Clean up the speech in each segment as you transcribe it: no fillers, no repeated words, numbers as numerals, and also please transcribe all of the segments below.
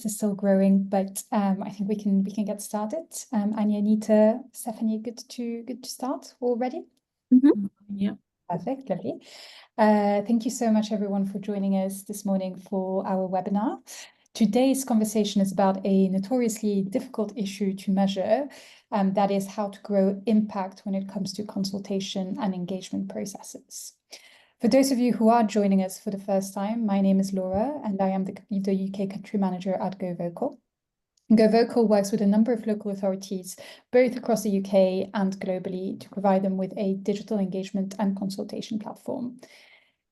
is still growing, but I think we can get started. Anita, Stefanie, good to start already. Yeah. Perfect, lovely. Thank you so much, everyone, for joining us this morning for our webinar. Today's conversation is about a notoriously difficult issue to measure, that is how to grow impact when it comes to consultation and engagement processes. For those of you who are joining us for the first time, my name is Lora, and I am the UK country manager at GoVocal. GoVocal works with a number of local authorities, both across the UK and globally, to provide them with a digital engagement and consultation platform.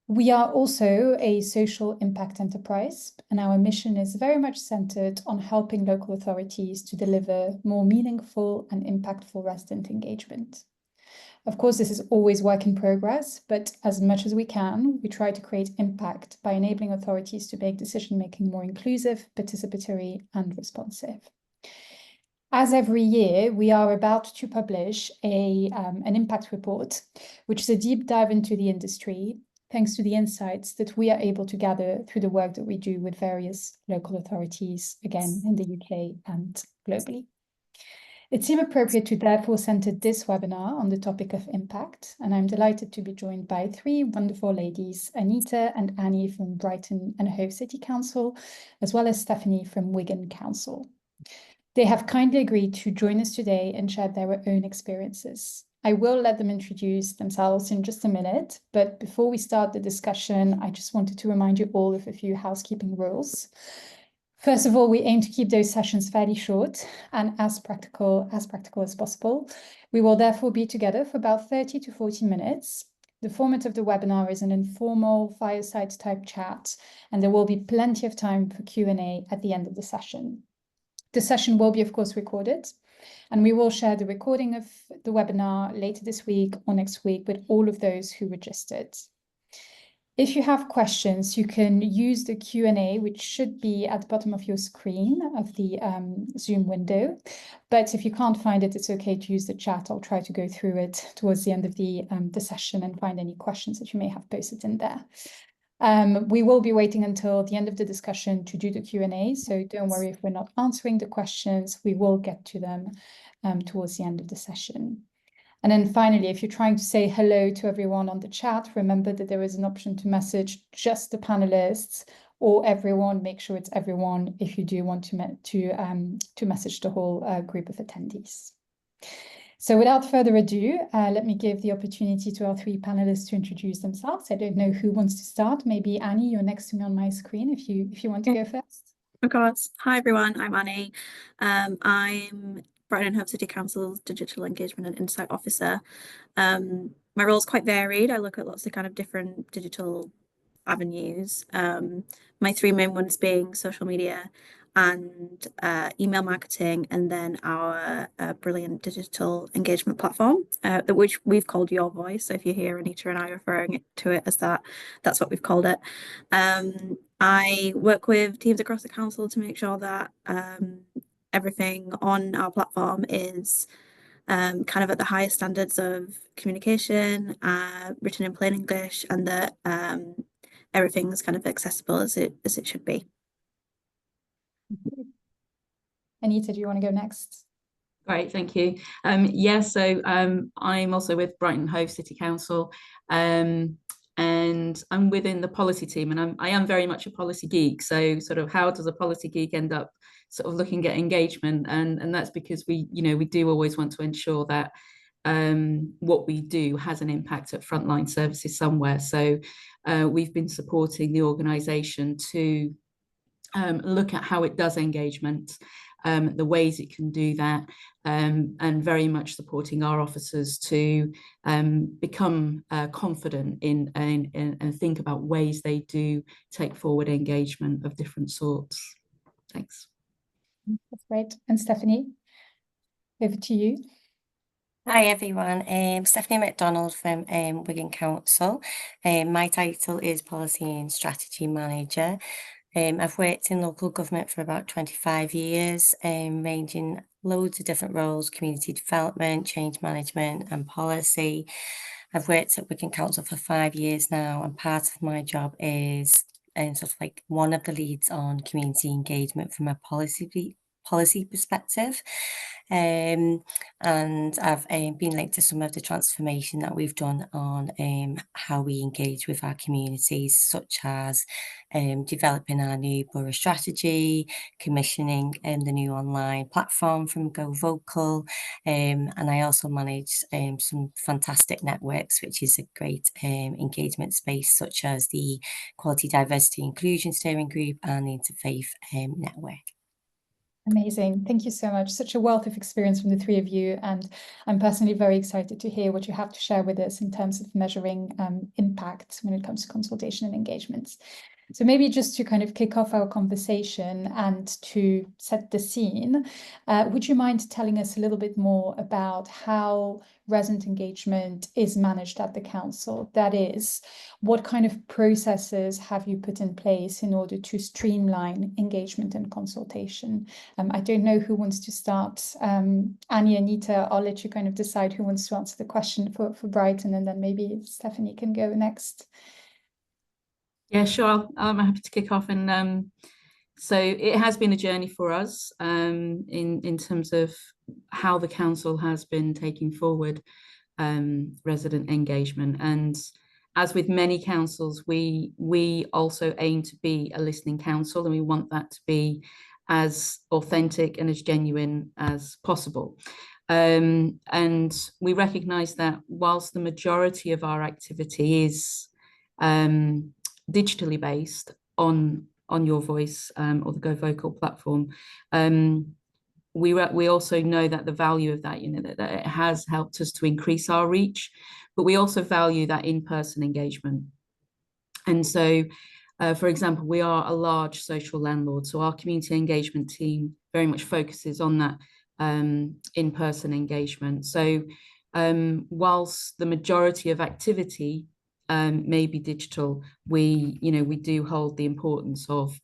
We are also a social impact enterprise, and our mission is very much centered on helping local authorities to deliver more meaningful and impactful resident engagement. Of course, this is always work in progress, but as much as we can, we try to create impact by enabling authorities to make decision-making more inclusive, participatory, and responsive. As every year, we are about to publish an impact report, which is a deep dive into the industry, thanks to the insights that we are able to gather through the work that we do with various local authorities, again, in the UK and globally. It seemed appropriate to therefore center this webinar on the topic of impact, and I'm delighted to be joined by three wonderful ladies, Anita and Annie from Brighton and Hove City Council, as well as Stefanie from Wigan Council. They have kindly agreed to join us today and share their own experiences. I will let them introduce themselves in just a minute, but before we start the discussion, I just wanted to remind you all of a few housekeeping rules. First of all, we aim to keep those sessions fairly short and as practical as possible. We will therefore be together for about 30 to 40 minutes. The format of the webinar is an informal fireside type chat, and there will be plenty of time for Q&A at the end of the session. The session will be, of course, recorded, and we will share the recording of the webinar later this week or next week with all of those who registered. If you have questions, you can use the Q&A, which should be at the bottom of your screen of the Zoom window. But if you can't find it, it's okay to use the chat. I'll try to go through it towards the end of the session and find any questions that you may have posted in there. We will be waiting until the end of the discussion to do the Q&A, so don't worry if we're not answering the questions. We will get to them towards the end of the session. And then finally, if you're trying to say hello to everyone on the chat, remember that there is an option to message just the panelists or everyone. Make sure it's everyone if you do want to message the whole group of attendees. So without further ado, let me give the opportunity to our three panelists to introduce themselves. I don't know who wants to start. Maybe Annie, you're next to me on my screen if you want to go first. Of course. Hi, everyone. I'm Annie. I'm Brighton and Hove City Council's Digital Engagement and Insight Officer. My role is quite varied. I look at lots of kind of different digital avenues. My three main ones being social media and email marketing, and then our brilliant digital engagement platform, which we've called Your Voice. So if you hear Anita and I referring to it as that, that's what we've called it. I work with teams across the council to make sure that everything on our platform is kind of at the highest standards of communication, written in plain English, and that everything's kind of accessible as it should be. Anita, do you want to go next? Great, thank you. So I'm also with Brighton Hove City Council, and I'm within the policy team, and I am very much a policy geek. So sort of how does a policy geek end up sort of looking at engagement? And that's because we do always want to ensure that what we do has an impact at frontline services somewhere. So we've been supporting the organisation to look at how it does engagement, the ways it can do that, and very much supporting our officers to become confident in and think about ways they do take forward engagement of different sorts. Thanks. That's great. And Stefanie, over to you. Hi everyone, Stefanie Mcdonald from Wigan Council. My title is Policy and Strategy Manager. I've worked in local government for about 25 years, ranging loads of different roles: community development, change management and policy. I've worked at Wigan Council for 5 years now, and part of my job is sort of like one of the leads on community engagement from a policy perspective. And I've been linked to some of the transformation that we've done on how we engage with our communities, such as developing our new borough strategy, commissioning the new online platform from Go Vocal, and I also manage some fantastic networks, which is a great engagement space, such as the Quality, Diversity, Inclusion Steering Group and the Interfaith Network. Amazing. Thank you so much. Such a wealth of experience from the three of you. And I'm personally very excited to hear what you have to share with us in terms of measuring impact when it comes to consultation and engagements. So maybe just to kind of kick off our conversation and to set the scene, would you mind telling us a little bit more about how resident engagement is managed at the council? That is, what kind of processes have you put in place in order to streamline engagement and consultation? I don't know who wants to start. Annie, Anita, I'll let you kind of decide who wants to answer the question for Brighton, and then maybe Stefanie can go next. Yeah, sure. I'm happy to kick off. And so it has been a journey for us in terms of how the council has been taking forward resident engagement. And as with many councils, we also aim to be a listening council, and we want that to be as authentic and as genuine as possible. And we recognise that whilst the majority of our activity is digitally based on Your Voice or the Go Vocal platform, we also know that the value of that, that it has helped us to increase our reach, but we also value that in-person engagement. And so, for example, we are a large social landlord, so our community engagement team very much focuses on that in-person engagement. So whilst the majority of activity may be digital, we do hold the importance of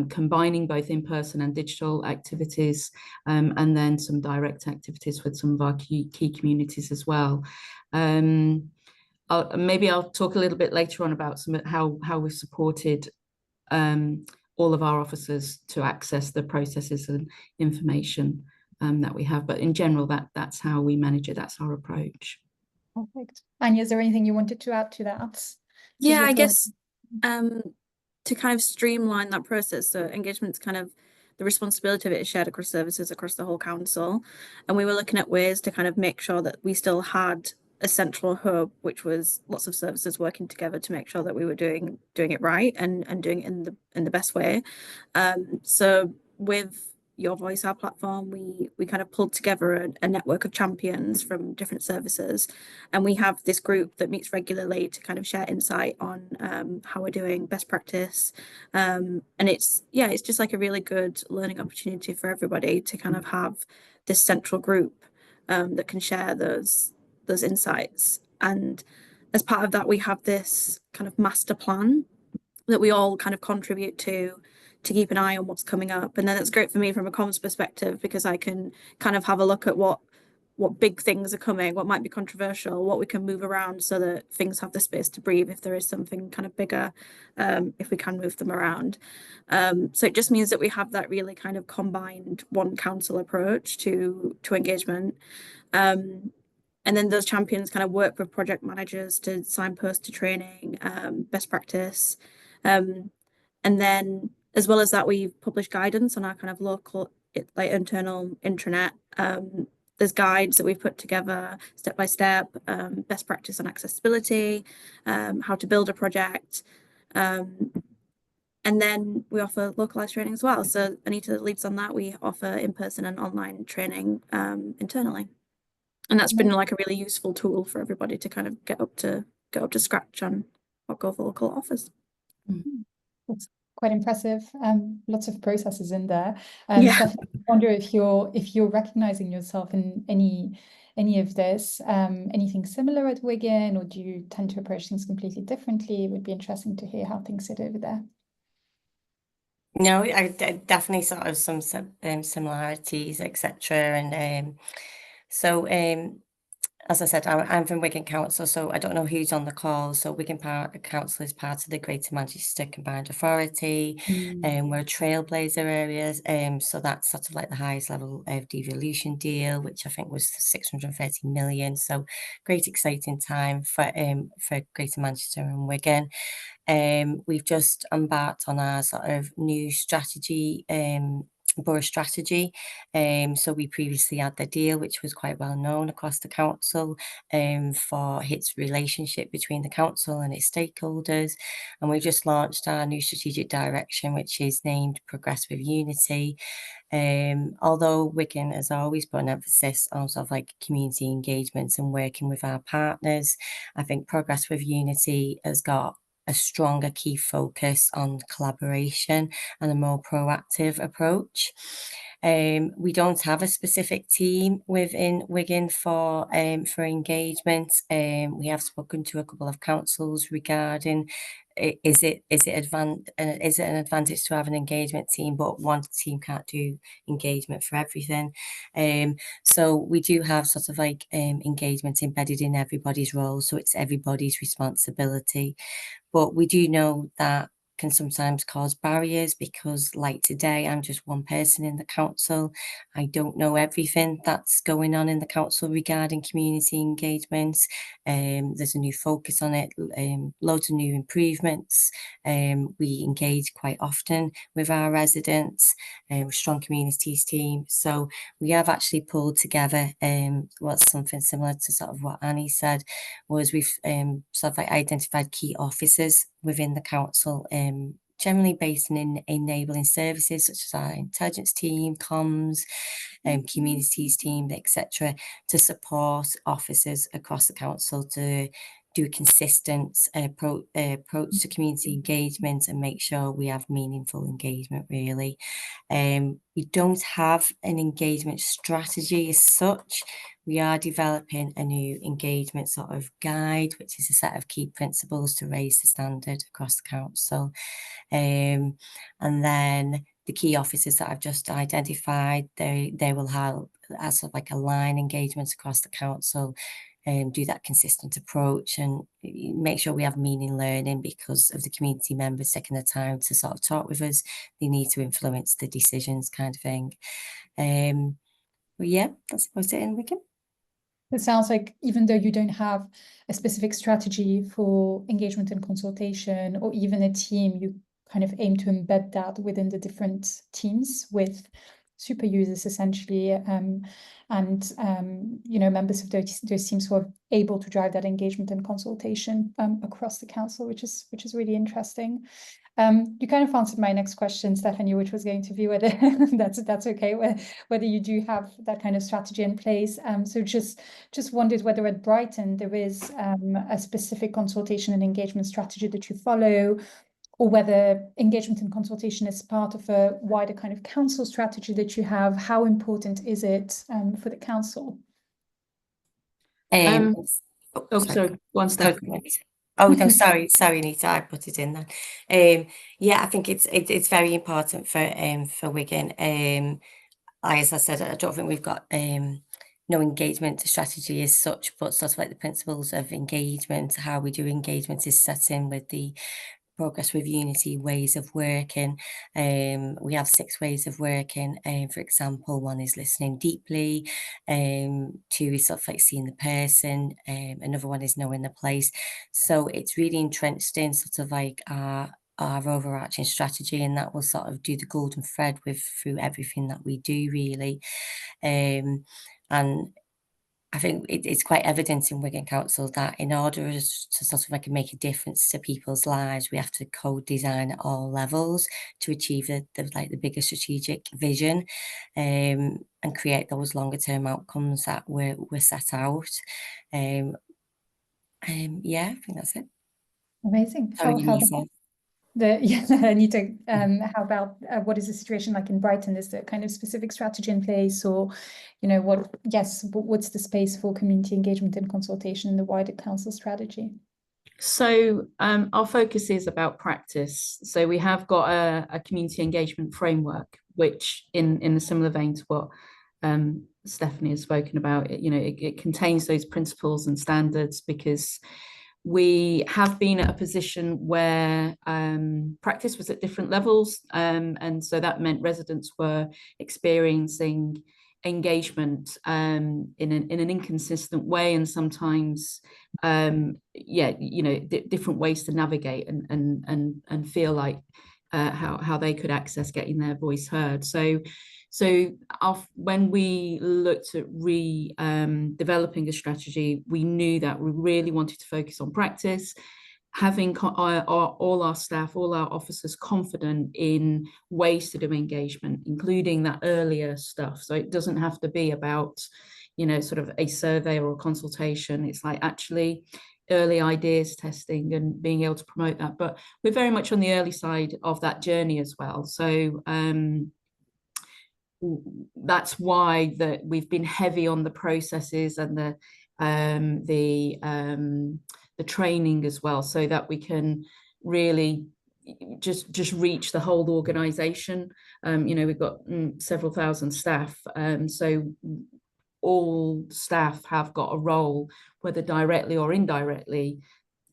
combining both in-person and digital activities, and then some direct activities with some of our key communities as well. Maybe I'll talk a little bit later on about how we've supported all of our officers to access the processes and information that we have. But in general, that's how we manage it. That's our approach. Perfect. Anya, is there anything you wanted to add to that? Yeah, I guess to kind of streamline that process, so engagement's kind of the responsibility of it is shared across services across the whole council, and we were looking at ways to kind of make sure that we still had a central hub, which was lots of services working together to make sure that we were doing it right and doing it in the best way. So with Your Voice, our platform, we kind of pulled together a network of champions from different services, and we have this group that meets regularly to kind of share insight on how we're doing, best practice, and it's just like a really good learning opportunity for everybody to kind of have this central group that can share those insights. And as part of that, we have this kind of master plan that we all kind of contribute to keep an eye on what's coming up. And then it's great for me from a comms perspective, because I can kind of have a look at what big things are coming, what might be controversial, what we can move around so that things have the space to breathe if there is something kind of bigger, if we can move them around. So it just means that we have that really kind of combined one council approach to engagement. And then those champions kind of work with project managers to signpost to training, best practice. And then as well as that, we publish guidance on our kind of local, internal intranet. There's guides that we've put together step by step, best practice on accessibility, how to build a project. And then we offer localized training as well. So Anita leads on that. We offer in-person and online training internally. And that's been like a really useful tool for everybody to kind of get up to scratch on what Go Vocal offers. That's quite impressive. Lots of processes in there. Yeah. Stefanie, I wonder if you're recognizing yourself in any of this, anything similar at Wigan, or do you tend to approach things completely differently? It would be interesting to hear how things sit over there. No, I definitely sort of some similarities, etc. And so as I said, I'm from Wigan Council, so I don't know who's on the call. So Wigan Council is part of the Greater Manchester Combined Authority, and we're a trailblazer areas. So that's sort of like the highest level of devolution deal, which I think was 630 million. So great exciting time for Greater Manchester and Wigan. We've just embarked on our sort of new strategy, borough strategy. So we previously had the deal, which was quite well known across the council, for its relationship between the council and its stakeholders. And we just launched our new strategic direction, which is named Progress with Unity. Although Wigan has always put an emphasis on sort of like community engagement and working with our partners, I think Progress with Unity has got a stronger key focus on collaboration and a more proactive approach. We don't have a specific team within Wigan for engagement. We have spoken to a couple of councils regarding is it an advantage to have an engagement team, but one team can't do engagement for everything. So we do have sort of like engagement embedded in everybody's role, so it's everybody's responsibility. But we do know that can sometimes cause barriers because, like today, I'm just one person in the council. I don't know everything that's going on in the council regarding community engagement. There's a new focus on it, loads of new improvements. We engage quite often with our residents, strong communities team. So we have actually pulled together what's something similar to sort of what Annie said, was we've sort of like identified key officers within the council, generally based in enabling services such as our intelligence team, comms, communities team, etc., to support officers across the council to do a consistent approach to community engagement and make sure we have meaningful engagement, really. We don't have an engagement strategy as such. We are developing a new engagement sort of guide, which is a set of key principles to raise the standard across the council. And then the key officers that I've just identified, they will help as sort of like align engagements across the council, do that consistent approach and make sure we have meaning learning because of the community members taking the time to sort of talk with us. They need to influence the decisions, kind of thing. But yeah, that's about it in Wigan. It sounds like even though you don't have a specific strategy for engagement and consultation or even a team, you kind of aim to embed that within the different teams with super users essentially, and you know, members of those teams who are able to drive that engagement and consultation across the council, which is really interesting. You kind of answered my next question, Stefanie, which was going to be whether that's okay, whether you do have that kind of strategy in place. So just wondered whether at Brighton there is a specific consultation and engagement strategy that you follow, or whether engagement and consultation is part of a wider kind of council strategy that you have. How important is it for the council? Sorry, one step. Oh no, sorry, Anita, I put it in there. Yeah, I think it's very important for Wigan. As I said, I don't think we've got no engagement strategy as such, but sort of like the principles of engagement, how we do engagement is set in with the Progress with Unity ways of working. We have 6 ways of working. For example, 1 is listening deeply, 2 is sort of like seeing the person, another 1 is knowing the place. So it's really entrenched in sort of like our overarching strategy, and that will sort of do the golden thread through everything that we do, really. And I think it's quite evident in Wigan Council that in order to sort of like make a difference to people's lives, we have to co-design at all levels to achieve the bigger strategic vision, and create those longer term outcomes that we're set out. Yeah, I think that's it. Amazing. Anita, how about what is the situation like in Brighton? Is there kind of specific strategy in place, or, you know, what's the space for community engagement and consultation in the wider council strategy? So our focus is about practice. So we have got a community engagement framework, which in a similar vein to what Stefanie has spoken about, it contains those principles and standards, because we have been at a position where practice was at different levels, and so that meant residents were experiencing engagement in an inconsistent way, and sometimes different ways to navigate and feel like how they could access getting their voice heard. So when we looked at developing a strategy, we knew that we really wanted to focus on practice, having all our staff, all our officers confident in ways to do engagement, including that earlier stuff. So it doesn't have to be about, sort of a survey or a consultation. It's like actually early ideas testing and being able to promote that. But we're very much on the early side of that journey as well. So that's why we've been heavy on the processes and the training as well, so that we can really just reach the whole organization. We've got several thousand staff, so all staff have got a role, whether directly or indirectly,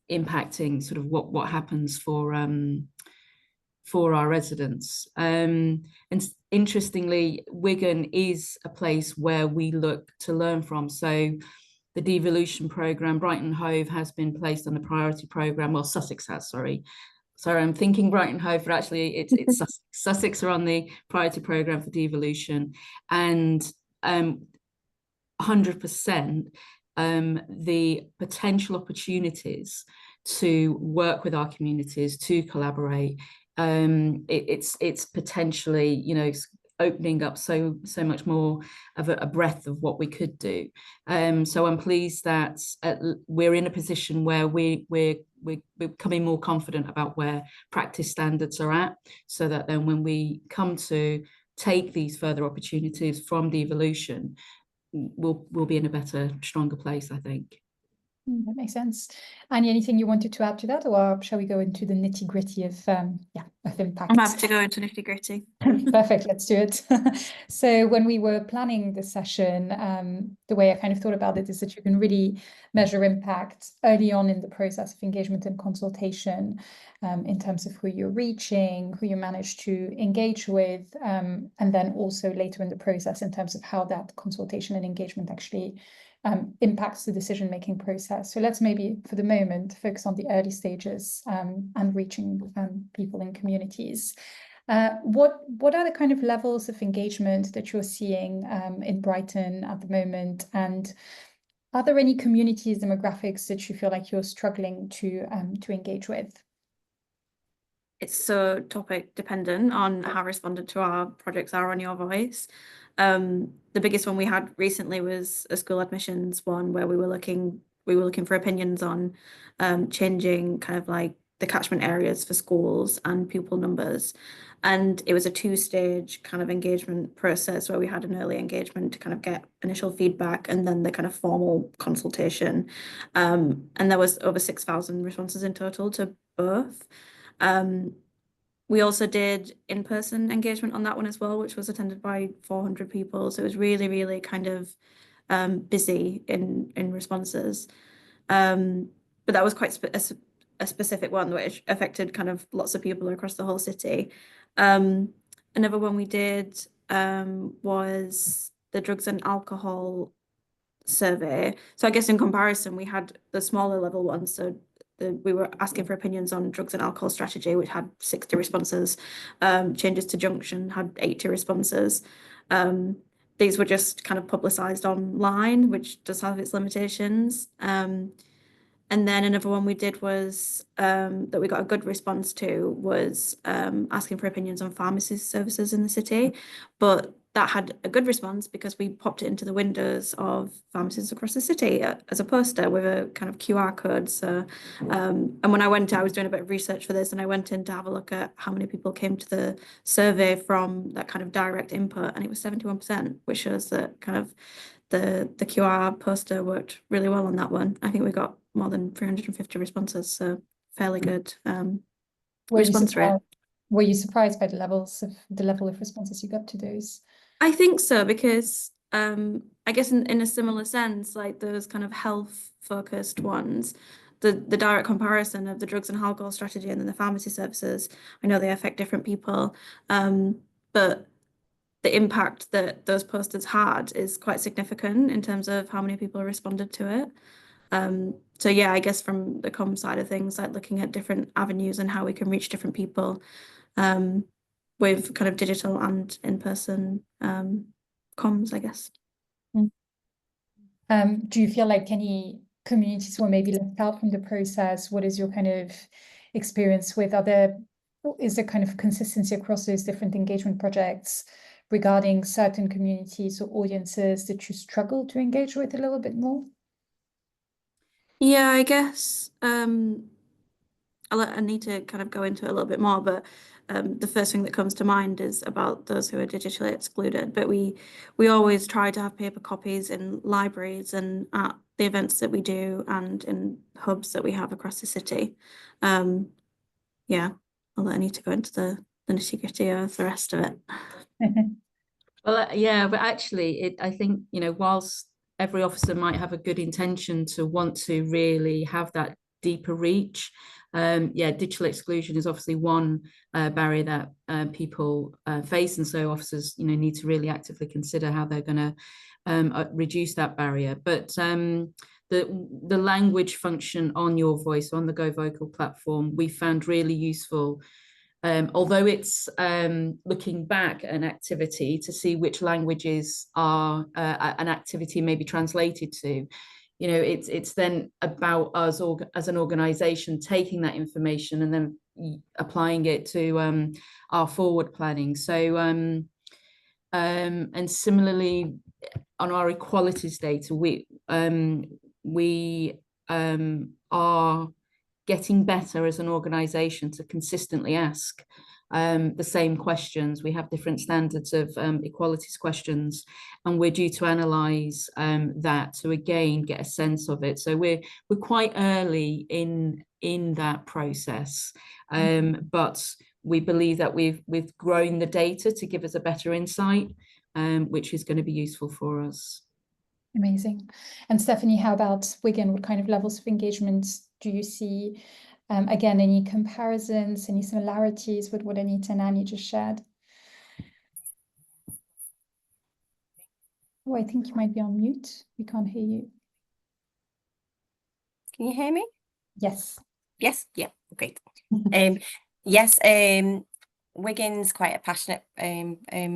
impacting sort of what happens for our residents. And interestingly, Wigan is a place where we look to learn from. So the devolution programme, Brighton Hove, has been placed on the priority programme. Well, Sussex has, sorry, I'm thinking Brighton Hove, but actually it's Sussex. Sussex are on the priority programme for devolution, and 100% the potential opportunities to work with our communities, to collaborate, it's potentially, opening up so much more of a breadth of what we could do. So I'm pleased that we're in a position where we're becoming more confident about where practice standards are at, so that then when we come to take these further opportunities from devolution, we'll be in a better, stronger place, I think. That makes sense. Annie, anything you wanted to add to that, or shall we go into the nitty-gritty of impact? I'm happy to go into nitty-gritty. Perfect, let's do it. So when we were planning the session, the way I kind of thought about it is that you can really measure impact early on in the process of engagement and consultation, in terms of who you're reaching, who you manage to engage with, and then also later in the process in terms of how that consultation and engagement actually impacts the decision-making process. So let's maybe, for the moment, focus on the early stages and reaching people in communities. What are the kind of levels of engagement that you're seeing in Brighton at the moment? And are there any communities demographics that you feel like you're struggling to engage with? It's so topic dependent on how respondent to our projects are on Your Voice. The biggest one we had recently was a school admissions one, where we were looking for opinions on changing kind of like the catchment areas for schools and pupil numbers. And it was a two-stage kind of engagement process, where we had an early engagement to kind of get initial feedback, and then the kind of formal consultation. And there was over 6,000 responses in total to both. We also did in-person engagement on that one as well, which was attended by 400 people. So it was really, really kind of busy in responses. But that was quite a specific one, which affected kind of lots of people across the whole city. Another one we did was the drugs and alcohol survey. So I guess in comparison, we had the smaller level ones. So we were asking for opinions on drugs and alcohol strategy, which had 60 responses. Changes to junction had 80 responses. These were just kind of publicised online, which does have its limitations. And then another one we did was that we got a good response to was asking for opinions on pharmacy services in the city. But that had a good response because we popped it into the windows of pharmacies across the city as a poster with a kind of QR code. So, and when I went, I was doing a bit of research for this, and I went in to have a look at how many people came to the survey from that kind of direct input, and it was 71%, which shows that kind of the QR poster worked really well on that one. I think we got more than 350 responses, so fairly good response rate. Were you surprised by the level of responses you got to those? I think so, because I guess in a similar sense, like those kind of health focused ones, the direct comparison of the drugs and alcohol strategy and then the pharmacy services, I know they affect different people, but the impact that those posters had is quite significant in terms of how many people responded to it. So yeah, I guess from the comms side of things, like looking at different avenues and how we can reach different people with kind of digital and in-person comms, I guess. Do you feel like any communities were maybe left out from the process? What is your kind of experience with is there kind of consistency across those different engagement projects regarding certain communities or audiences that you struggle to engage with a little bit more? Yeah, I guess I'll let Anita kind of go into it a little bit more, but the first thing that comes to mind is about those who are digitally excluded. But we always try to have paper copies in libraries and at the events that we do and in hubs that we have across the city. Yeah, I'll let Anita go into the nitty-gritty of the rest of it. Well, yeah, but actually, I think, whilst every officer might have a good intention to want to really have that deeper reach, digital exclusion is obviously one barrier that people face, and so officers, need to really actively consider how they're going to reduce that barrier. But the language function on Your Voice, on the Go Vocal platform, we found really useful. Although it's looking back an activity to see which languages are an activity may be translated to, it's then about us as an organisation taking that information and then applying it to our forward planning. So and similarly on our equalities data, we are getting better as an organisation to consistently ask the same questions. We have different standards of equalities questions, and we're due to analyse that to again get a sense of it. So we're quite early in that process, but we believe that we've grown the data to give us a better insight, which is going to be useful for us. Amazing. And Stefanie, how about Wigan? What kind of levels of engagement do you see? Again, any comparisons, any similarities with what Anita and Annie just shared? Oh, I think you might be on mute. We can't hear you. Can you hear me? Yes. Yes. Yeah. Great. Yes. Wigan's quite a passionate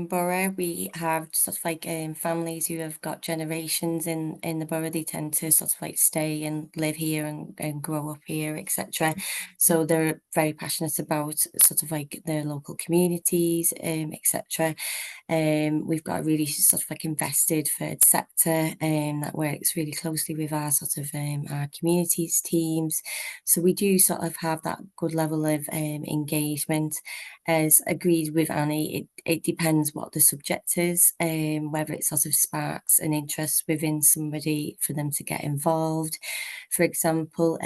borough. We have sort of like families who have got generations in the borough. They tend to sort of like stay and live here and grow up here, etc. So they're very passionate about sort of like their local communities, etc. We've got a really sort of like invested third sector that works really closely with our sort of our communities teams. So we do sort of have that good level of engagement. As agreed with Annie, it depends what the subject is, whether it sort of sparks an interest within somebody for them to get involved. For example,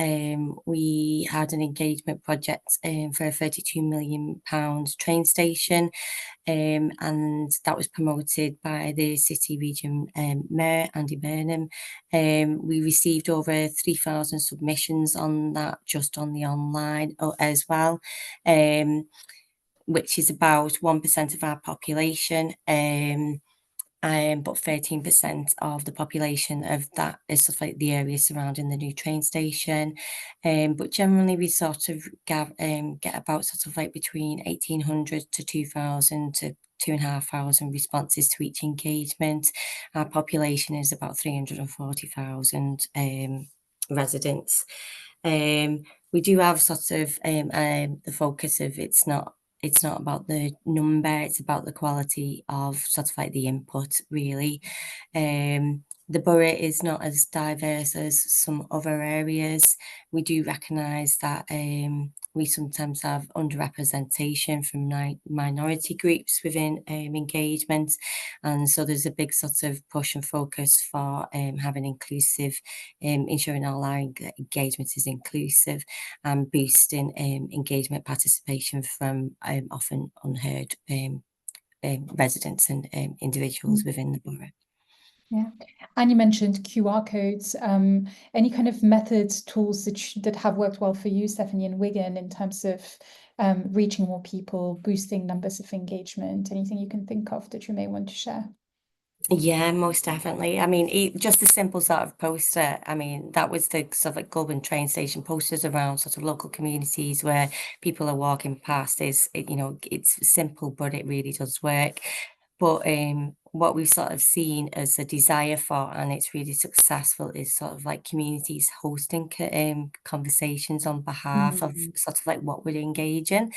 we had an engagement project for a £32 million train station, and that was promoted by the City Region Mayor, Andy Burnham. We received over 3,000 submissions on that, just on the online as well. Which is about 1% of our population, but 13% of the population of that is sort of like the area surrounding the new train station. But generally we sort of get about sort of like between 1,800 to 2,000 to 2,500 responses to each engagement. Our population is about 340,000 residents. We do have sort of the focus of it's not about the number, it's about the quality of sort of like the input, really. The borough is not as diverse as some other areas. We do recognise that we sometimes have underrepresentation from minority groups within engagement, and so there's a big sort of push and focus for having inclusive, ensuring all our engagement is inclusive and boosting engagement participation from often unheard residents and individuals within the borough. Yeah, and you mentioned QR codes. Any kind of methods, tools that have worked well for you, Stefanie, and Wigan, in terms of reaching more people, boosting numbers of engagement? Anything you can think of that you may want to share? Yeah, most definitely. I mean, just a simple sort of poster. I mean, that was the sort of like Goulburn train station posters around sort of local communities where people are walking past. You know, it's simple, but it really does work. But what we've sort of seen as a desire for, and it's really successful, is sort of like communities hosting conversations on behalf of sort of like what we're engaging.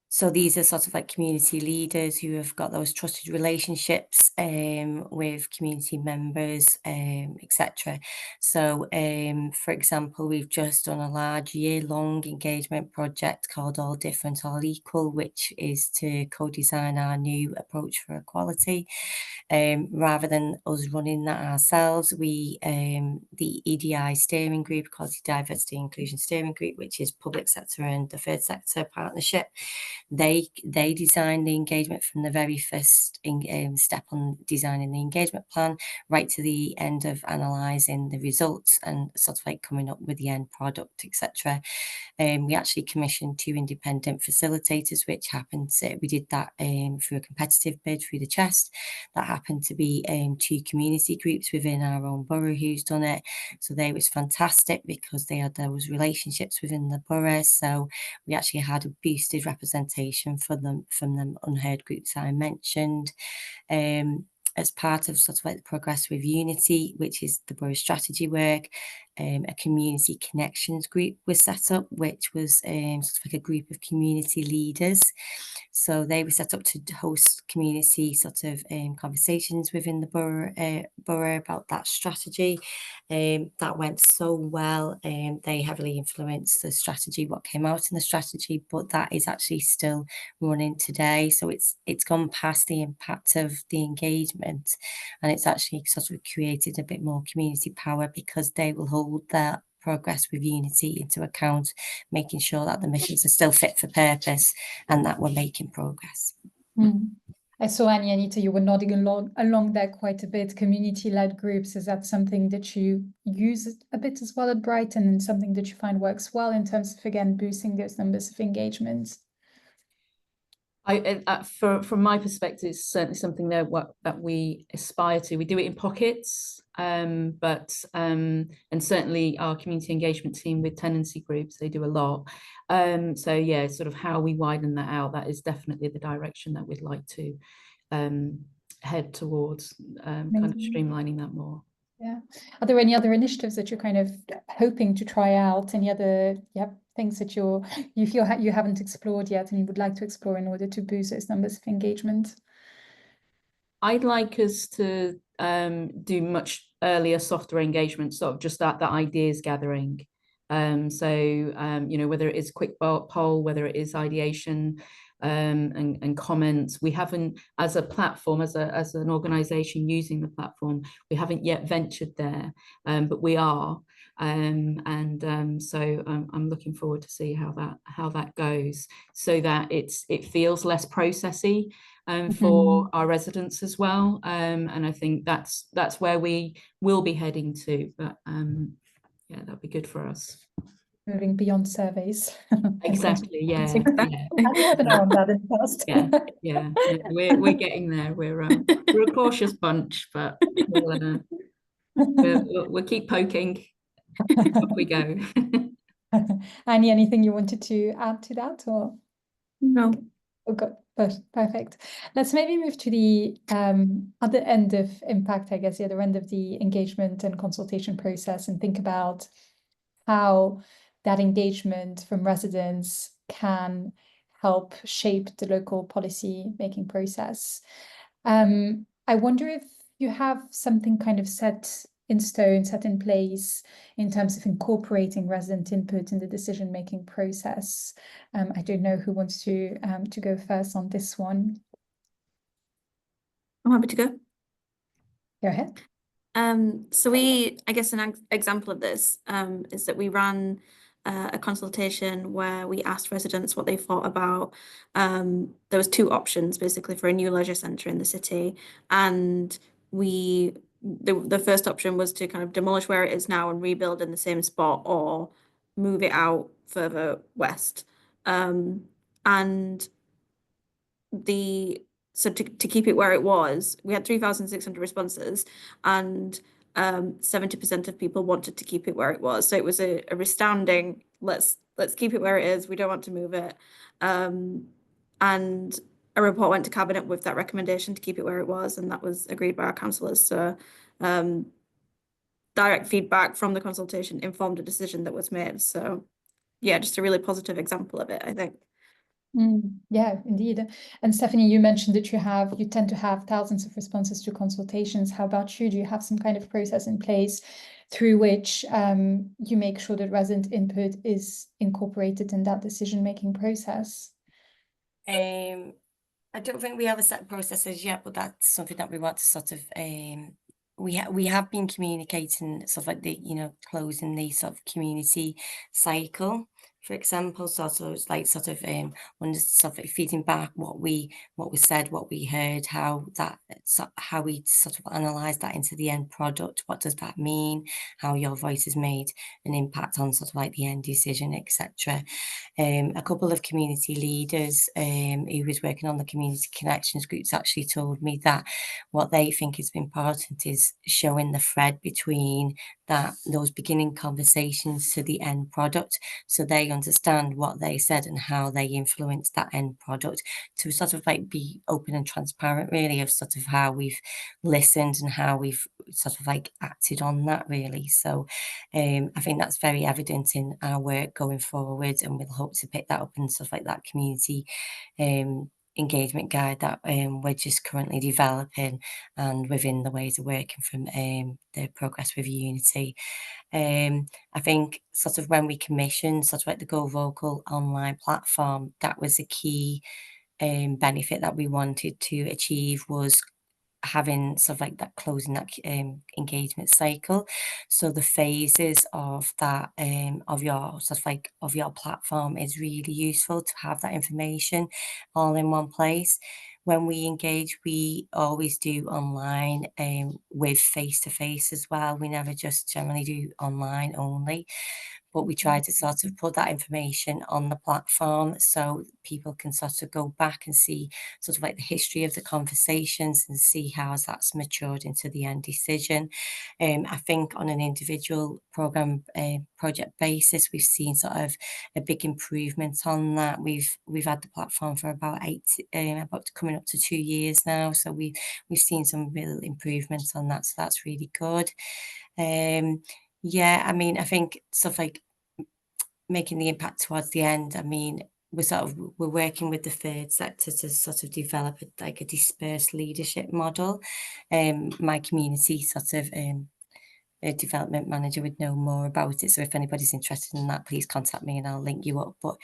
So these are sort of like community leaders who have got those trusted relationships with community members, etc. So, for example, we've just done a large year-long engagement project called All Different, All Equal, which is to co-design our new approach for equality. Rather than us running that ourselves, the EDI steering group, Equality, Diversity, Inclusion Steering Group, which is public sector and the third sector partnership, they designed the engagement from the very first step on designing the engagement plan right to the end of analysing the results and sort of like coming up with the end product, etc. We actually commissioned 2 independent facilitators, which happened to, we did that through a competitive bid through the chest. That happened to be 2 community groups within our own borough who's done it. So they was fantastic because they had those relationships within the borough. So we actually had a boosted representation from them unheard groups I mentioned. As part of sort of like the Progress with Unity, which is the borough strategy work, a community connections group was set up, which was sort of like a group of community leaders. So they were set up to host community sort of conversations within the borough about that strategy. That went so well. They heavily influenced the strategy, what came out in the strategy, but that is actually still running today. So it's gone past the impact of the engagement, and it's actually sort of created a bit more community power because they will hold that Progress with Unity into account, making sure that the missions are still fit for purpose and that we're making progress. I saw Anita, you were nodding along there quite a bit. Community-led groups, is that something that you use a bit as well at Brighton, and something that you find works well in terms of, again, boosting those numbers of engagements? From my perspective, it's certainly something that we aspire to. We do it in pockets, and certainly our community engagement team with tenancy groups, they do a lot. So yeah, sort of how we widen that out, that is definitely the direction that we'd like to head towards, kind of streamlining that more. Yeah. Are there any other initiatives that you're kind of hoping to try out? Any other things that you feel you haven't explored yet and you would like to explore in order to boost those numbers of engagement? I'd like us to do much earlier, softer engagement, sort of just that ideas gathering. So you know, whether it is quick poll, whether it is ideation, and comments. We haven't, as a platform, as an organisation using the platform, we haven't yet ventured there, but we are. So I'm looking forward to see how that goes, so that it feels less processy for our residents as well. And I think that's where we will be heading to. But yeah, that'd be good for us. Moving beyond surveys. Exactly. Yeah. I had a webinar on that in the past. Yeah. We're getting there. We're a cautious bunch, but we'll keep poking. Up we go. Annie, anything you wanted to add to that, or? No. Oh, good. Perfect. Let's maybe move to the other end of impact, I guess, the other end of the engagement and consultation process, and think about how that engagement from residents can help shape the local policy making process. I wonder if you have something kind of set in stone, set in place in terms of incorporating resident input in the decision-making process. I don't know who wants to go first on this one. I'm happy to go. Go ahead. So I guess an example of this is that we ran a consultation where we asked residents what they thought about, there was 2 options basically for a new leisure centre in the city, and we the first option was to kind of demolish where it is now and rebuild in the same spot, or move it out further west. And so to keep it where it was, we had 3,600 responses, and 70% of people wanted to keep it where it was. So it was a resounding, let's keep it where it is. We don't want to move it. And a report went to Cabinet with that recommendation to keep it where it was, and that was agreed by our councillors. So direct feedback from the consultation informed a decision that was made. So yeah, just a really positive example of it, I think. Yeah, indeed. And Stefanie, you mentioned that you tend to have thousands of responses to consultations. How about you? Do you have some kind of process in place through which you make sure that resident input is incorporated in that decision-making process? I don't think we have a set process as yet, but that's something that we want to sort of we have been communicating sort of like the, closing the sort of community cycle, for example. So it's like sort of sort of feeding back what we said, what we heard, how we sort of analyze that into the end product. What does that mean? How your voice has made an impact on sort of like the end decision, etc. A couple of community leaders who was working on the community connections groups actually told me that what they think is important is showing the thread between those beginning conversations to the end product, so they understand what they said and how they influence that end product, to sort of like be open and transparent, really, of sort of how we've listened and how we've sort of like acted on that, really. So I think that's very evident in our work going forward, and we'll hope to pick that up in stuff like that community engagement guide that we're just currently developing, and within the ways of working from the Progress with Unity. I think sort of when we commissioned sort of like the Go Vocal online platform, that was a key benefit that we wanted to achieve, was having sort of like that, closing that engagement cycle. So the phases of that of your sort of like of your platform is really useful to have that information all in one place. When we engage, we always do online with face-to-face as well. We never just generally do online only, but we try to sort of put that information on the platform so people can sort of go back and see sort of like the history of the conversations and see how that's matured into the end decision. I think on an individual program project basis, we've seen sort of a big improvement on that. We've had the platform for about about coming up to 2 years now, so we've seen some real improvements on that, so that's really good. Yeah, I mean, I think stuff like making the impact towards the end, I mean, we're working with the third sector to sort of develop a dispersed leadership model. My community sort of a development manager would know more about it, so if anybody's interested in that, please contact me and I'll link you up. But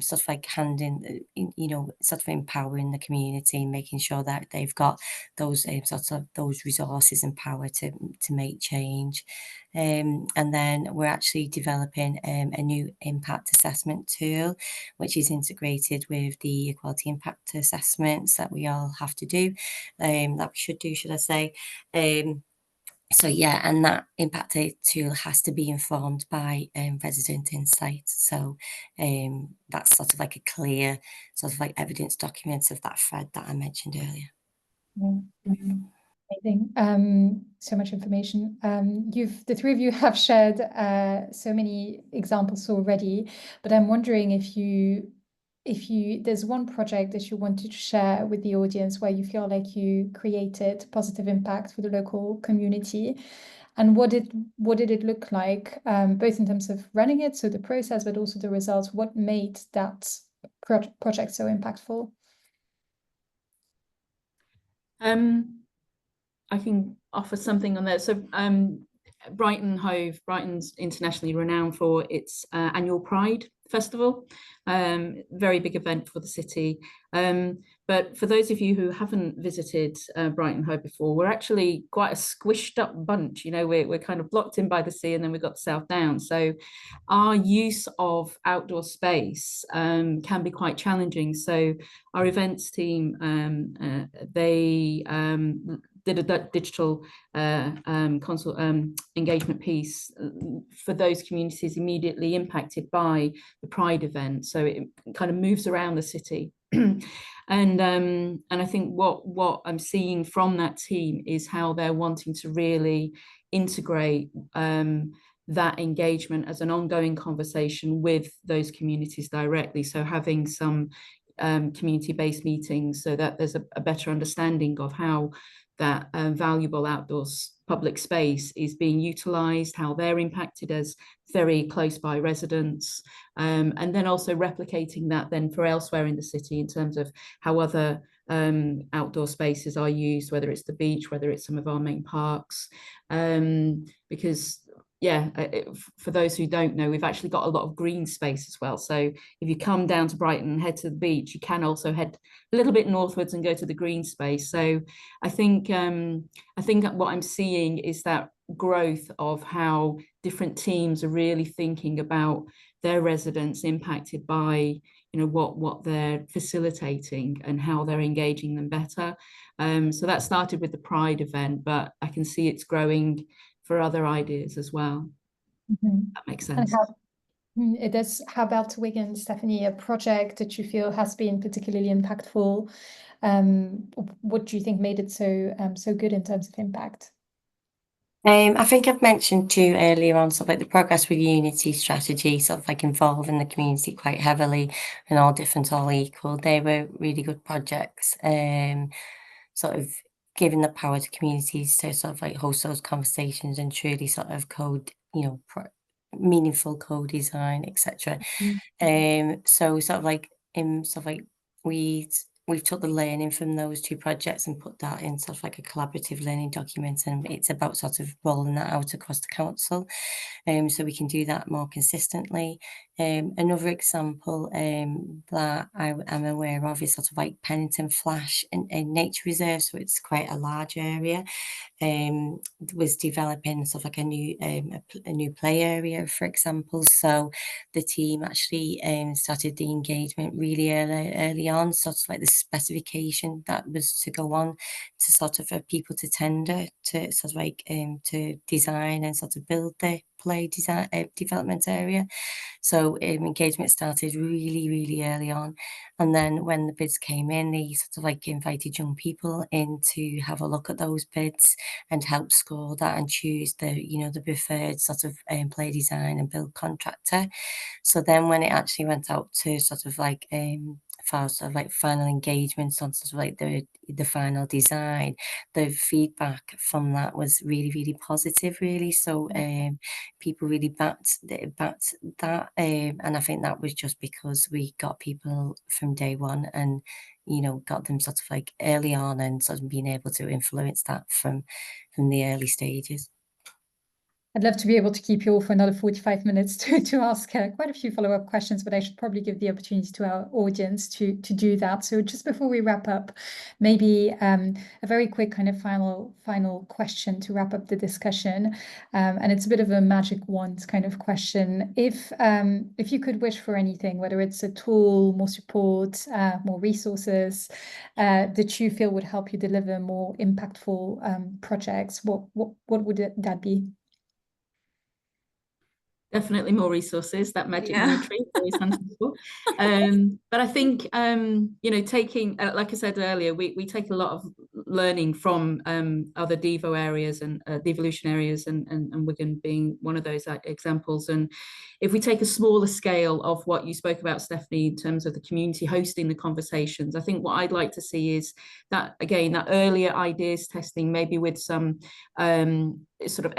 sort of like sort of empowering the community, making sure that they've got those sort of those resources and power to make change. And then we're actually developing a new impact assessment tool, which is integrated with the equality impact assessments that we all have to do, that we should do, should I say. So yeah, and that impact tool has to be informed by resident insights. So that's sort of like a clear sort of like evidence document of that thread that I mentioned earlier. Yeah. Amazing. So much information. The three of you have shared so many examples already, but I'm wondering if there's one project that you wanted to share with the audience where you feel like you created positive impact for the local community, and what did it look like, both in terms of running it, so the process, but also the results. What made that project so impactful? I can offer something on that. So Brighton Hove, Brighton's internationally renowned for its annual Pride Festival, very big event for the city. But for those of you who haven't visited Brighton Hove before, we're actually quite a squished up bunch. We're kind of blocked in by the sea, and then we've got South Down. So our use of outdoor space can be quite challenging. So our events team, did a digital engagement piece for those communities immediately impacted by the Pride event. So it kind of moves around the city. And I think what I'm seeing from that team is how they're wanting to really integrate that engagement as an ongoing conversation with those communities directly. So having some community-based meetings so that there's a better understanding of how that valuable outdoors public space is being utilised, how they're impacted as very close by residents, and then also replicating that then for elsewhere in the city in terms of how other outdoor spaces are used, whether it's the beach, whether it's some of our main parks, because yeah, for those who don't know, we've actually got a lot of green space as well. So if you come down to Brighton and head to the beach, you can also head a little bit northwards and go to the green space. So I think what I'm seeing is that growth of how different teams are really thinking about their residents impacted by, you know, what they're facilitating and how they're engaging them better. So that started with the Pride event, but I can see it's growing for other ideas as well. That makes sense. It does. How about Wigan, Stefanie, a project that you feel has been particularly impactful? What do you think made it so good in terms of impact? I think I've mentioned too earlier on sort of like the Progress with Unity strategy, sort of like involving the community quite heavily and all different, all equal. They were really good projects, sort of giving the power to communities to sort of like host those conversations and truly sort of code, you know, meaningful co-design, etc. So sort of like we've took the learning from those two projects and put that in sort of like a collaborative learning document, and it's about sort of rolling that out across the council, so we can do that more consistently. Another example that I'm aware of is sort of like Pennington Flash in nature reserve, so it's quite a large area. Was developing sort of like a new play area, for example. So the team actually started the engagement really early on, sort of like the specification that was to go on to sort of people to tender to sort of like to design and sort of build the play design development area. So engagement started really early on, and then when the bids came in, they sort of like invited young people in to have a look at those bids and help score that and choose the preferred sort of play design and build contractor. So then when it actually went out to sort of like for sort of like final engagements on sort of like the final design, the feedback from that was really positive, really. So people really backed that, and I think that was just because we got people from day one and, you know, got them sort of like early on and sort of being able to influence that from the early stages. I'd love to be able to keep you all for another 45 minutes to ask quite a few follow-up questions, but I should probably give the opportunity to our audience to do that. So just before we wrap up, maybe a very quick kind of final question to wrap up the discussion. And it's a bit of a magic wand kind of question. If you could wish for anything, whether it's a tool, more support, more resources, that you feel would help you deliver more impactful projects, what would that be? Definitely more resources, that magic tree, always handful. But I think, you know, taking, like I said earlier, we take a lot of learning from other Devo areas and devolution areas, and Wigan being one of those examples. And if we take a smaller scale of what you spoke about, Stefanie, in terms of the community hosting the conversations, I think what I'd like to see is that, again, that earlier ideas testing, maybe with some sort of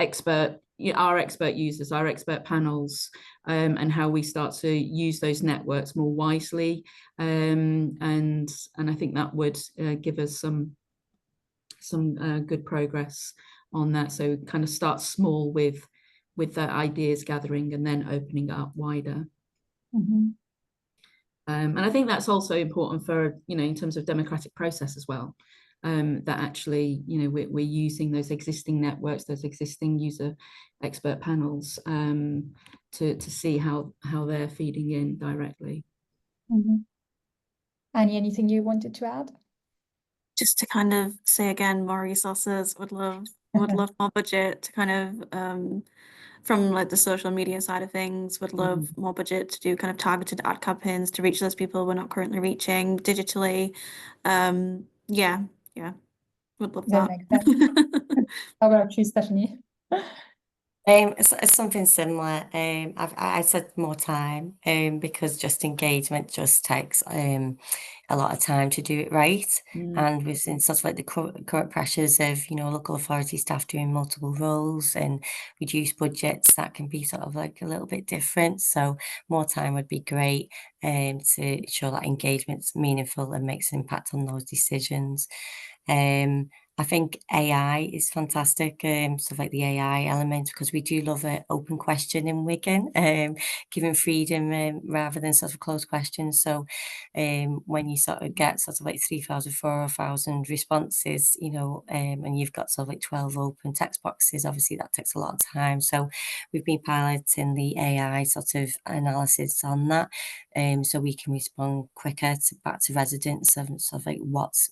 our expert users, our expert panels, and how we start to use those networks more wisely, and I think that would give us some good progress on that. So kind of start small with the ideas gathering and then opening it up wider. And I think that's also important for, you know, in terms of democratic process as well. That actually, you know, we're using those existing networks, those existing user expert panels, to see how they're feeding in directly. Annie, anything you wanted to add? just to kind of say again, more resources, would love more budget to kind of from like the social media side of things, would love more budget to do kind of targeted ad campaigns to reach those people we're not currently reaching digitally. Yeah, would love That that. makes sense. How about you, Stefanie? It's something similar. I said more time, because just engagement just takes a lot of time to do it right. And we've seen sort of like the current pressures of, you know, local authority staff doing multiple roles and reduced budgets, that can be sort of like a little bit different. So more time would be great, to ensure that engagement's meaningful and makes an impact on those decisions. I think AI is fantastic, sort of like the AI element, because we do love an open question in Wigan, giving freedom, rather than sort of closed questions. So when you sort of get sort of like 3,000, 4,000 responses, you know, and you've got sort of like 12 open text boxes, obviously that takes a lot of time. So we've been piloting the AI sort of analysis on that, so we can respond quicker back to residents of sort of like what's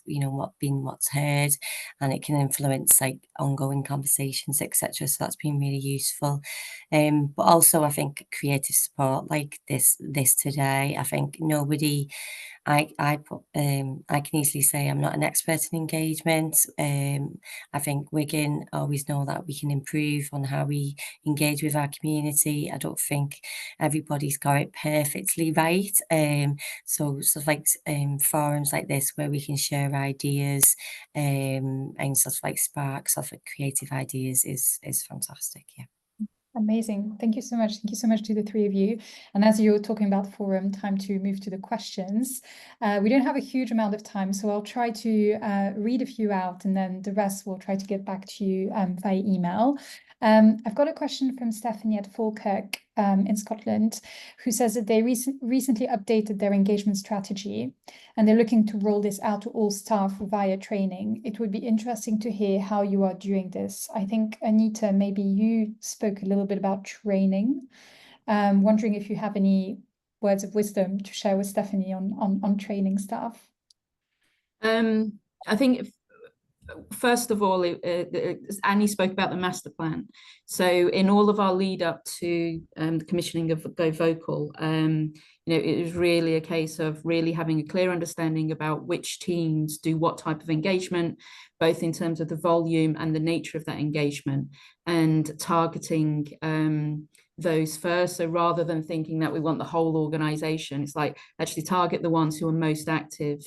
heard, and it can influence like ongoing conversations, etc. So that's been really useful. But also I think creative support like this today, I think I can easily say I'm not an expert in engagement. I think Wigan always know that we can improve on how we engage with our community. I don't think everybody's got it perfectly right. So sort of like forums like this where we can share ideas, and sort of like spark sort of like creative ideas is fantastic. Yeah. Amazing. Thank you so much. Thank you so much to the three of you. And as you're talking about forum, time to move to the questions. We don't have a huge amount of time, so I'll try to read a few out, and then the rest we'll try to get back to you via email. I've got a question from Stefanie at Falkirk in Scotland, who says that they recently updated their engagement strategy, and they're looking to roll this out to all staff via training. It would be interesting to hear how you are doing this. I think, Anita, maybe you spoke a little bit about training. Wondering if you have any words of wisdom to share with Stefanie on training staff. I think first of all, Annie spoke about the master plan. So in all of our lead up to the commissioning of Go Vocal, it was really a case of really having a clear understanding about which teams do what type of engagement, both in terms of the volume and the nature of that engagement, and targeting those first. So rather than thinking that we want the whole organization, it's like actually target the ones who are most active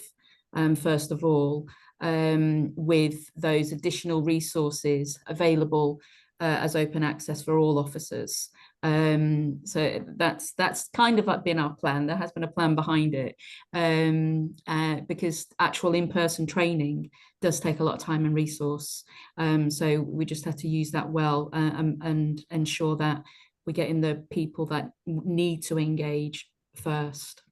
first of all, with those additional resources available as open access for all officers. So that's kind of like been our plan. There has been a plan behind it, because actual in-person training does take a lot of time and resource. So we just have to use that well, and ensure that we get in the people that need to engage first.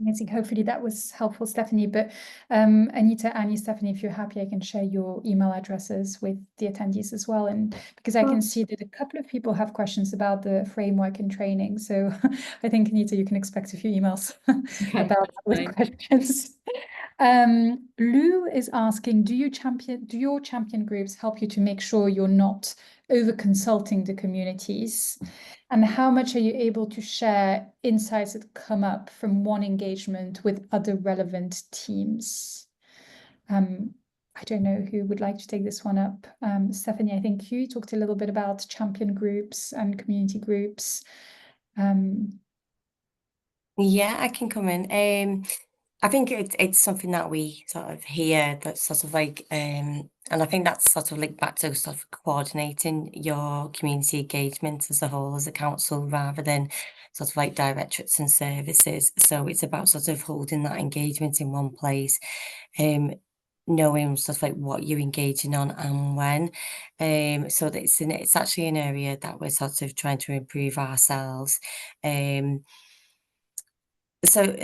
Amazing. Hopefully that was helpful, Stefanie. But Anita, Annie, Stefanie, if you're happy, I can share your email addresses with the attendees as well. And because I can see that a couple of people have questions about the framework and training. So I think, Anita, you can expect a few emails about with questions. Lou is asking, do your champion groups help you to make sure you're not over consulting the communities? And how much are you able to share insights that come up from one engagement with other relevant teams? I don't know who would like to take this one up. Stefanie, I think you talked a little bit about champion groups and community groups. Yeah, I can come in. I think it's something that we sort of hear that's sort of like, and I think that's sort of like back to sort of coordinating your community engagement as a whole as a council rather than sort of like directorates and services. So it's about sort of holding that engagement in one place, knowing sort of like what you're engaging on and when. So that it's actually an area that we're sort of trying to improve ourselves. So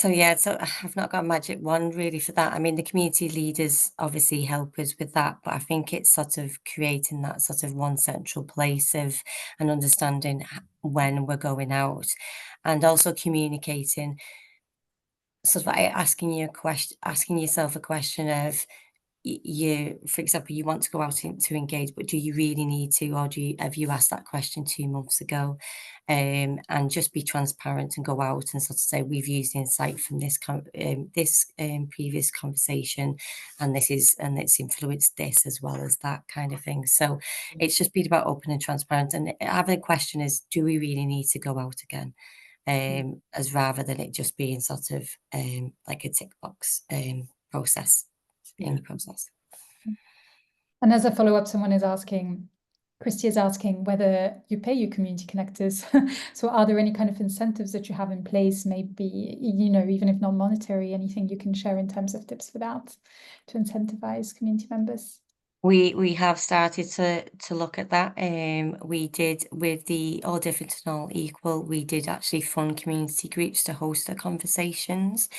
yeah, so I've not got a magic wand really for that. I mean, the community leaders obviously help us with that, but I think it's sort of creating that sort of one central place of and understanding when we're going out, and also communicating sort of like asking yourself a question of, you, for example, you want to go out to engage, but do you really need to, or have you asked that question 2 months ago? And just be transparent and go out and sort of say, we've used insight from this previous conversation, and it's influenced this as well as that kind of thing. So it's just been about open and transparent, and having a question is, do we really need to go out again? As rather than it just being sort of like a tick box process. In the process. And as a follow-up, someone is asking, Christy is asking whether you pay your community connectors. So are there any kind of incentives that you have in place, maybe, you know, even if not monetary, anything you can share in terms of tips for that to incentivize community members? We have started to look at that. We did with the All Different and All Equal, we did actually fund community groups to host the conversations.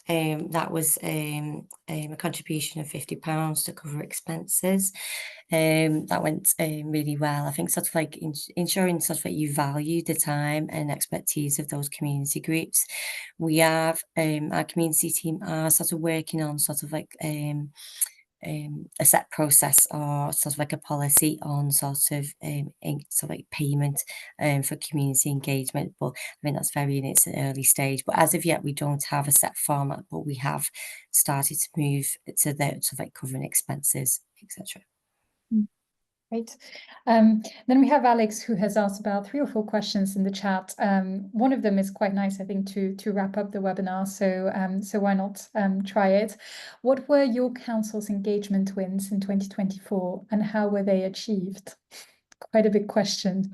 That was a contribution of £50 to cover expenses. That went really well. I think sort of like ensuring sort of like you value the time and expertise of those community groups. We have our community team are sort of working on sort of like a set process or sort of like a policy on sort of like payment for community engagement, but I mean that's very in its early stage. But as of yet, we don't have a set format, but we have started to move to the sort of like covering expenses, etc. Great. Then we have Alex, who has asked about 3 or 4 questions in the chat. One of them is quite nice, I think, to wrap up the webinar. So why not try it? What were your council's engagement wins in 2024, and how were they achieved? Quite a big question.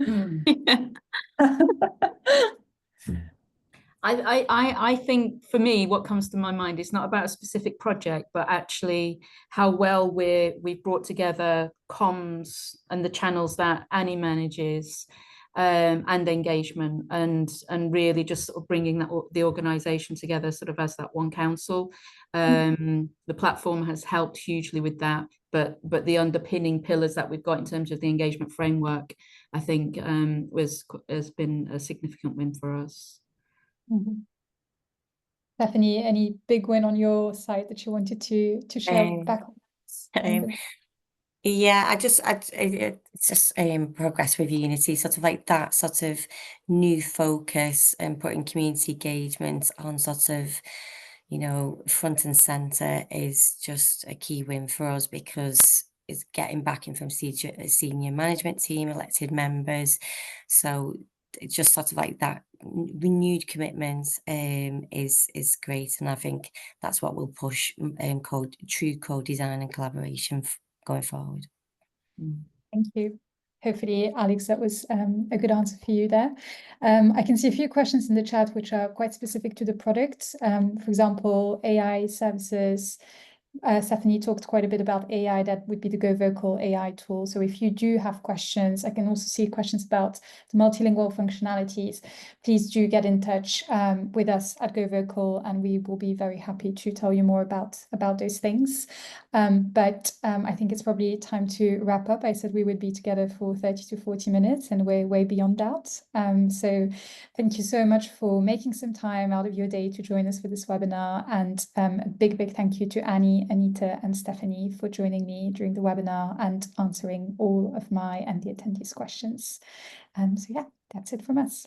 I think for me, what comes to my mind is not about a specific project, but actually how well we've brought together comms and the channels that Annie manages, and engagement, and really just sort of bringing the organisation together sort of as that one council. The platform has helped hugely with that, but the underpinning pillars that we've got in terms of the engagement framework, I think has been a significant win for us. Stefanie, any big win on your side that you wanted to share back on? Yeah, it's just progress with Unity, sort of like that sort of new focus and putting community engagement on sort of, you know, front and center is just a key win for us, because it's getting backing from senior management team, elected members. So it's just sort of like that renewed commitment is great, and I think that's what will push true co-design and collaboration going forward. Thank you. Hopefully, Alex, that was a good answer for you there. I can see a few questions in the chat which are quite specific to the product. For example, AI services. Stefanie talked quite a bit about AI. That would be the Go Vocal AI tool. So if you do have questions, I can also see questions about the multilingual functionalities. Please do get in touch with us at Go Vocal, and we will be very happy to tell you more about those things. But I think it's probably time to wrap up. I said we would be together for 30 to 40 minutes, and we're way beyond that. So thank you so much for making some time out of your day to join us for this webinar. And a big thank you to Annie, Anita, and Stefanie for joining me during the webinar and answering all of my and the attendees' questions. So yeah, that's it from us.